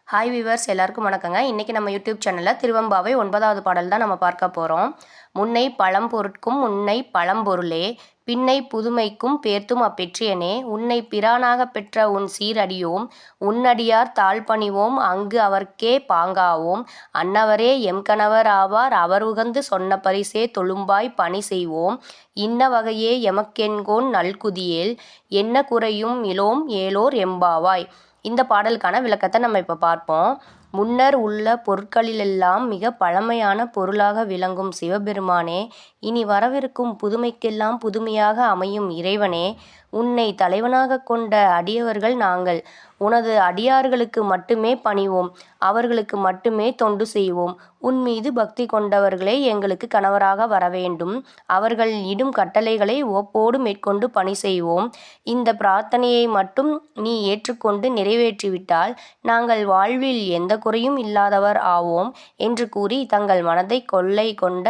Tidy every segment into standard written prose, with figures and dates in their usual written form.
Hi viewers, எல்லாருக்கும் வணக்கங்க. இன்றைக்கி நம்ம யூடியூப் சேனலில் திருவெம்பாவை 9வது பாடல் தான் நம்ம பார்க்க போகிறோம். முன்னை பழம்பொருட்கும் முன்னை பழம்பொருளே பின்னை புதுமைக்கும் பேர்த்தும் அப்பெற்றியனே உன்னை பிரானாகப் பெற்ற உன் சீரடியோம் உன்னடியார் தாழ்பணிவோம் அங்கு அவர்க்கே பாங்காவோம் அன்னவரே எம்கணவர் ஆவார் அவர் உகந்து சொன்ன பரிசே தொழும்பாய் பணி செய்வோம் இன்ன வகையே எமக்கென்கோன் நல்குதியேல் என்ன குறையும் இலோம் ஏலோர் எம்பாவாய். இந்த பாடலுக்கான விளக்கத்தை நம்ம இப்போ பார்ப்போம். முன்னர் உள்ள பொருட்களிலெல்லாம் மிக பழமையான பொருளாக விளங்கும் சிவபெருமானே, இனி வரவிருக்கும் புதுமைக்கெல்லாம் புதுமையாக அமையும் இறைவனே, உன்னை தலைவனாக கொண்ட அடியவர்கள் நாங்கள். உனது அடியார்களுக்கு மட்டுமே பணிவோம், அவர்களுக்கு மட்டுமே தொண்டு செய்வோம். உன் மீது பக்தி கொண்டவர்களே எங்களுக்கு கணவராக வரவேண்டும். அவர்கள் இடும் கட்டளைகளை ஒப்போடு மேற்கொண்டு பணி செய்வோம். இந்த பிரார்த்தனையை மட்டும் நீ ஏற்றுக்கொண்டு நிறைவேற்றிவிட்டால் நாங்கள் வாழ்வில் எந்த குறையும் இல்லாதவர் ஆவோம் என்று கூறி தங்கள் மனதை கொள்ளை கொண்ட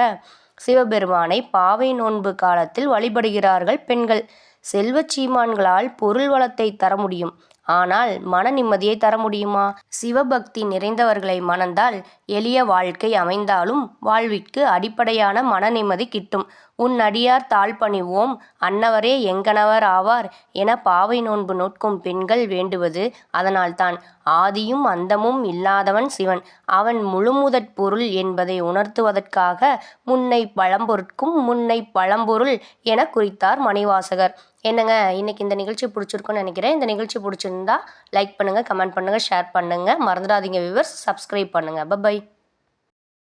சிவபெருமானை பாவை நோன்பு காலத்தில் வழிபடுகிறார்கள் பெண்கள். செல்வச் சீமான்களால் பொருள் வளத்தை தர முடியும், ஆனால் மன நிம்மதியை தர முடியுமா? சிவபக்தி நிறைந்தவர்களை மணந்தால் எளிய வாழ்க்கை அமைந்தாலும் வாழ்விற்கு அடிப்படையான மன நிம்மதி கிட்டும். உன் அடியார் தாழ்பணிவோம் அன்னவரே எங்கணவர் ஆவார் என பாவை நோன்பு நோட்கும் பெண்கள் வேண்டுவது அதனால்தான். ஆதியும் அந்தமும் இல்லாதவன் சிவன், அவன் முழுமுதற் பொருள் என்பதை உணர்த்துவதற்காக முன்னை பழம்பொருட்கும் முன்னை பழம்பொருள் என குறித்தார் மணிவாசகர். என்னங்க, இன்னைக்கு இந்த நிகழ்ச்சி பிடிச்சிருக்குன்னு நினைக்கிறேன். இந்த நிகழ்ச்சி பிடிச்சிருந்தா லைக் பண்ணுங்கள், கமெண்ட் பண்ணுங்கள், ஷேர் பண்ணுங்கள். மறந்துடாதீங்க வியூவர்ஸ், சப்ஸ்கிரைப் பண்ணுங்கள். பை.